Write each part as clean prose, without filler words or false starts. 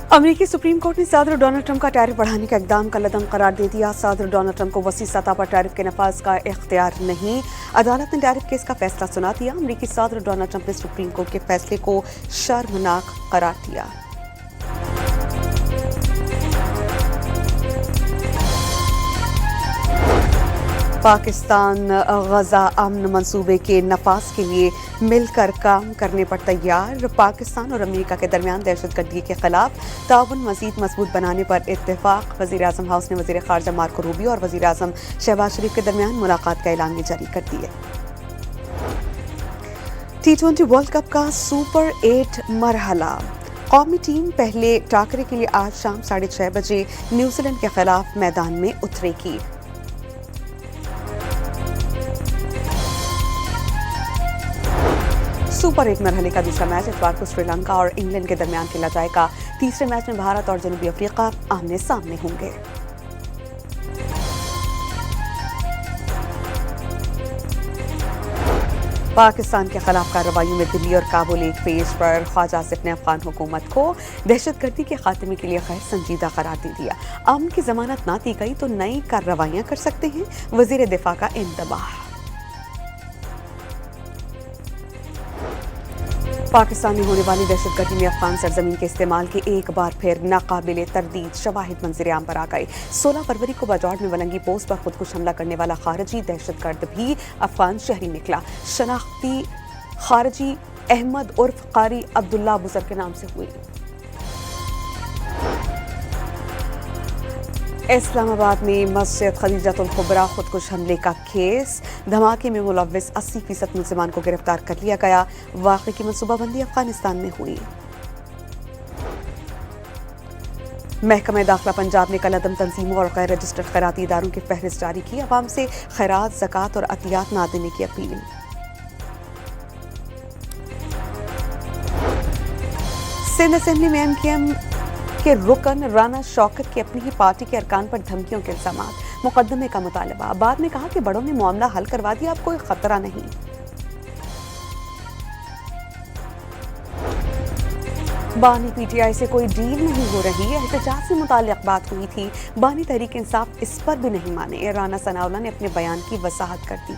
अमेरिकी supreme court ने सदर डोनाल्ड ट्रंप का टैरिफ बढ़ाने का इकदाम का लदम करार दे दिया। सदर डोनाल्ड ट्रंप को वसी सतह पर टैरिफ के नफाज का इख्तियार नहीं। अदालत ने टैरिफ केस का फैसला सुना दिया। अमेरिकी सदर डोनाल्ड ट्रंप ने सुप्रीम कोर्ट के फैसले को शर्मनाक करार दिया। पाकिस्तान गजा अमन मंसूबे के नफाज के लिए मिलकर काम करने पर तैयार। पाकिस्तान और अमेरिका के दरमियान दहशतगर्दी के खिलाफ ताउन मजीद मजबूत बनाने पर इत्तेफाक। वज़ीर आज़म हाउस ने वज़ीर ख़ारजा मार्को रूबियो और वज़ीर आज़म शहबाज शरीफ के दरमियान मुलाकात का ऐलान जारी कर दिया। T20 वर्ल्ड कप का सुपर 8 मरहला। कौमी टीम पहले टाकरे के लिए आज शाम 6:30 बजे न्यूजीलैंड के खिलाफ मैदान में उतरेगी। सुपर 8 मरहले का दूसरा मैच इतवार को श्रीलंका और इंग्लैंड के दरमियान खेला जाएगा। तीसरे मैच में भारत और जनूबी अफ्रीका आमने सामने होंगे। पाकिस्तान के खिलाफ कार्रवाई में दिल्ली और काबुल एक पेज पर ख्वाजा आसिफ ने अफगान हुकूमत को दहशतगर्दी के खात्मे के लिए गैर संजीदा करार दे दिया। अमन की जमानत ना दी गई तो नई कार्रवाइयां कर सकते हैं। वजीर दिफा का इंतबाह। पाकिस्तान में होने वाली दहशतगर्दी में अफगान सरजमीन के इस्तेमाल के एक बार फिर नाकाबिले तरदीद शवाहिद मंजर-ए-आम पर आ गए। 16 फरवरी को बाजौड़ में वलंगी पोस्ट पर खुदकुश हमला करने वाला खारजी दहशतगर्द भी अफगान शहरी निकला। शनाख्ती खारजी अहमद उर्फ कारी अब्दुल्ला बुजर के नाम से हुई। इस्लामाबाद में मस्जिद खदीजतुल कुबरा खुदकुश हमले का केस। धमाके में मुलव्विस 80% मुल्जिमान को गिरफ्तार कर लिया गया। वाक़े की मनसूबाबंदी अफगानिस्तान में हुई। महकमा दाखिला पंजाब ने कल अदम तंजीमों और गैर रजिस्टर्ड खैराती इदारों की फहरिस्त जारी की। अवाम से खैरात, ज़कात और अतियात ना देने की अपील। सिंध असेंबली में MKM के रुकन राना शौकत की अपनी ही पार्टी के अरकान पर धमकियों के इल्जामात। मुकदमे का मुतालबा। बाद में कहा कि बड़ों ने मामला हल करवा दिया, अब कोई खतरा नहीं। बानी PTI से कोई डील नहीं हो रही। एहतजाज से मुताल्लिक़ बात हुई थी। बानी तहरीक इंसाफ इस पर भी नहीं माने। राना सनाउल्लाह ने अपने बयान की वजाहत कर दी।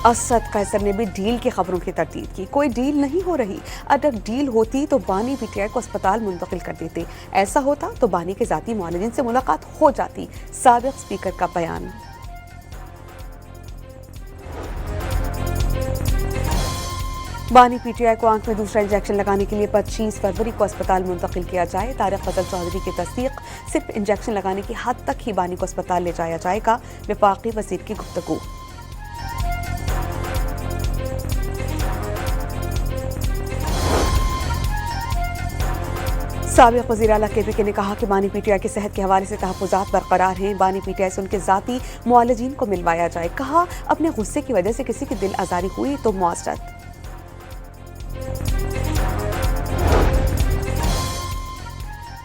असद कैसर ने भी डील की खबरों की तरदीद की। कोई डील नहीं हो रही। अगर डील होती तो बानी PTI को अस्पताल मुंतकिल कर देते। ऐसा होता तो बानी के जाती मुआलिजीन से मुलाकात हो जाती। साबिक स्पीकर का बयान। बानी PTI को आंख में दूसरा इंजेक्शन लगाने के लिए 25 फरवरी को अस्पताल मुंतकिल किया जाए। तारिक फजल चौधरी की तस्दीक। सिर्फ इंजेक्शन लगाने की हद तक ही बानी को अस्पताल ले जाया जाएगा। वफाकी वजीर की गुफ्तगू। साबिक वज़ीर आला KPK ने कहा कि बानी PTI की सेहत के हवाले से तहफ़्फ़ुज़ात बरकरार हैं। बानी PTI से उनके ज़ाती मुआलिजीन को मिलवाया जाए। कहा अपने गुस्से की वजह से किसी की दिल आज़ारी हुई तो मुआज़रत।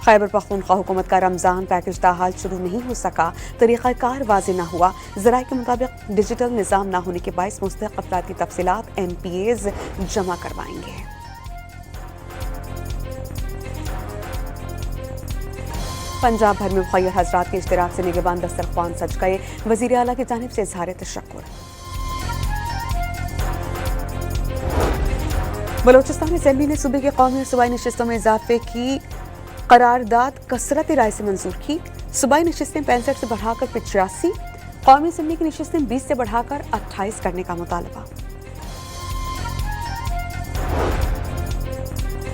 खैबर पख्तूनख्वा हुकूमत का रमज़ान पैकेज ताहाल शुरू नहीं हो सका। तरीक़ाकार वाज़ेह न हुआ। ज़राए के मुताबिक डिजिटल निज़ाम न होने के बाइस मुस्तहिक़ अफ़राद की तफ़सीलात MPAs जमा करवाएंगे। पंजाब भर में मुखय्यर हज़रात के इश्तिराक से निगहबान दस्तरख्वान सज गए। वज़ीर आला की जानिब से इज़हार तशक्कुर। बलोचिस्तान असेंबली ने सूबे के कौमी और सूबाई नशिस्तों में इजाफे की करारदाद कसरत राय से मंजूर की। सूबाई नशिस्तें 65 से बढ़ाकर 85, कौमी असेंबली की नशिस्तें 20 से बढ़ाकर 28 करने का मुतालबा।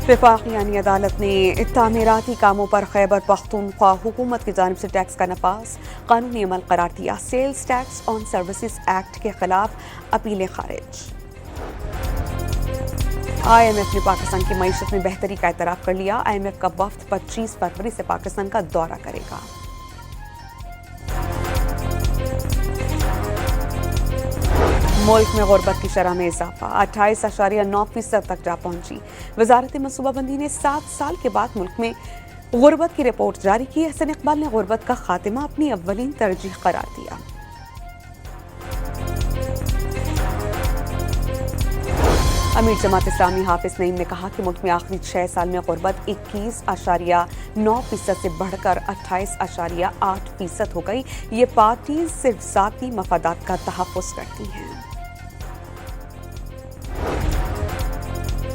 वफाकी यानी अदालत ने तामीराती कामों पर खैबर पख्तूनख्वा हुकूमत की जानिब से टैक्स का नफाज कानूनी अमल करार दिया। Sales tax on services act के खिलाफ अपीलें खारिज। IMF ने पाकिस्तान की मईशत में बेहतरी का एतराफ़ कर लिया। IMF का वफ्द 25 फरवरी से पाकिस्तान का दौरा करेगा। मुल्क में गुर्बत की शरह में इजाफा 28.9% तक जा पहुंची। वजारत मनसूबाबंदी ने 7 साल के बाद मुल्क में गुर्बत की रिपोर्ट जारी की। हसन इकबाल ने गुर्बत का खात्मा अपनी अव्वलीन तरजीह करार दिया। امیر جماعت اسلامی حافظ نعیم نے کہا کہ ملک میں آخری 6 سال میں غربت 21.9% سے بڑھ کر 28.8% ہو گئی. یہ پارٹیز صرف ذاتی مفادات کا تحفظ کرتی ہیں.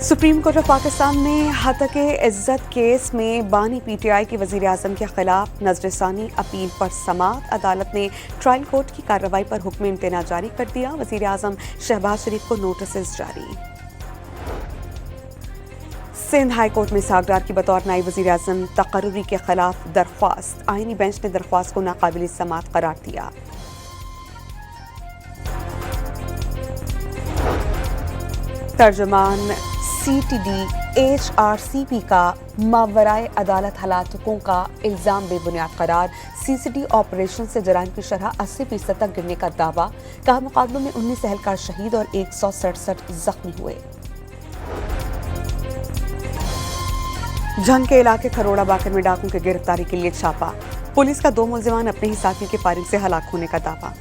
سپریم کورٹ آف پاکستان نے ہتک عزت کیس میں بانی پی ٹی آئی کی وزیر اعظم کے خلاف نظر ثانی اپیل پر سماعت. عدالت نے ٹرائل کورٹ کی کارروائی پر حکم امتناع جاری کر دیا. وزیر اعظم شہباز شریف کو نوٹسز جاری. سندھ ہائی کورٹ میں اسحاق کی بطور نائب وزیر اعظم تقرری کے خلاف درخواست. آئینی بینچ نے درخواست کو ناقابل سماعت قرار دیا. ترجمان C T D H R C P کا ماورائے عدالت ہلاکتوں کا الزام بے بنیاد قرار. سی سی ٹی آپریشن سے جرائم کی شرح 80% تک گرنے کا دعویٰ. کہا مقابلوں میں 19 اہلکار شہید اور 167 زخمی ہوئے. جھنگ کے علاقے کھروڑا باقر میں ڈاکوں کی گرفتاری کے لیے چھاپا. پولیس کا 2 ملزمان اپنے ہی ساتھیوں کے فائرنگ سے ہلاک ہونے کا دعویٰ.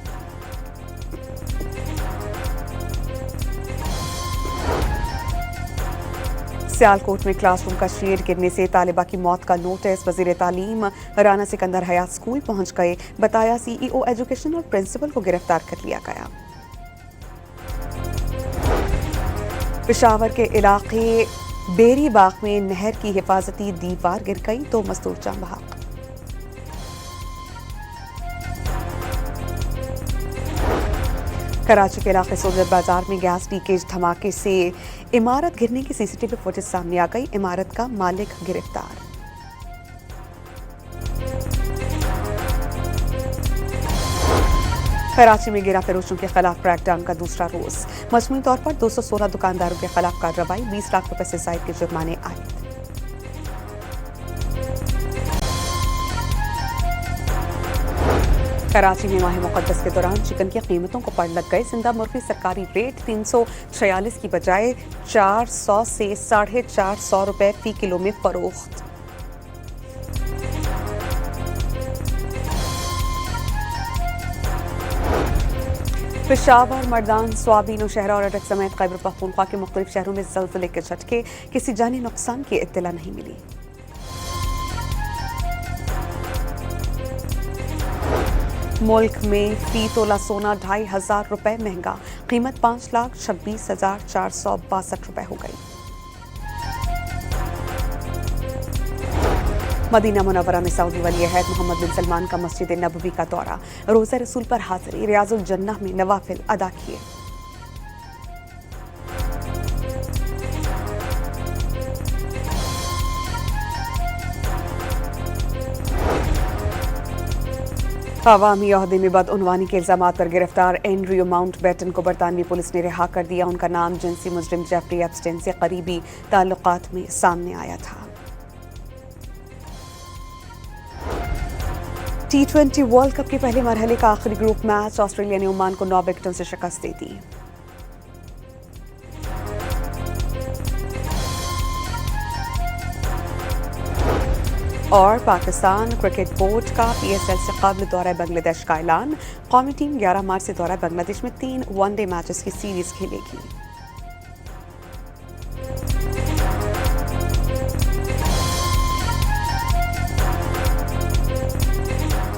سیالکوٹ میں کلاس روم کا شیڈ گرنے سے طالبہ کی موت کا نوٹس. وزیر تعلیم رانا سکندر حیات اسکول پہنچ گئے. بتایا سی ای او ایجوکیشن اور پرنسپل کو گرفتار کر لیا گیا. پشاور کے علاقے بیری باغ میں نہر کی حفاظتی دیوار گر گئی. 2 مزدور جاں بحق. کراچی کے علاقے سولر بازار میں گیس لیکیج دھماکے سے عمارت گرنے کی سی سی ٹی وی فوٹیج سامنے آ گئی. عمارت کا مالک گرفتار. کراچی میں گرا فروشوں کے خلاف کریک ڈاؤن کا دوسرا روز. مجموعی طور پر 216 دکانداروں کے خلاف کارروائی. 20 لاکھ روپے سے زائد کے جرمانے عائد. کراچی میں ماہ مقدس کے دوران چکن کی قیمتوں کو پڑ لگ گئے. زندہ مرغی سرکاری ریٹ 346 کی بجائے 400 سے 450 روپے فی کلو میں فروخت. پشاور، مردان، سوابی، نوشہرہ اور اٹک سمیت خیبر پختونخوا کے مختلف شہروں میں زلزلے کے جھٹکے. کسی جانی نقصان کی اطلاع نہیں ملی. ملک میں فی تولہ سونا 2500 روپے مہنگا. قیمت 5,26,462 روپے ہو گئی. مدینہ منورہ میں سعودی ولی عہد محمد بن سلمان کا مسجد نبوی کا دورہ. روزہ رسول پر حاضری. ریاض الجنہ میں نوافل ادا کیے. عوامی عہدے میں بدعنوانی کے الزامات پر گرفتار اینڈریو ماؤنٹ بیٹن کو برطانوی پولیس نے رہا کر دیا. ان کا نام جنسی مجرم جیفری ایپسٹین سے قریبی تعلقات میں سامنے آیا تھا. T20 ورلڈ کپ کے پہلے مرحلے کا آخری گروپ میچ. آسٹریلیا نے عمان کو 9 وکٹوں سے شکست دے دی. اور پاکستان کرکٹ بورڈ کا پی ایس ایل سے قبل دورہ بنگلہ دیش کا اعلان. قومی ٹیم 11 مارچ سے دورہ بنگلہ دیش میں 3 ون ڈے میچز کی سیریز کھیلے گی.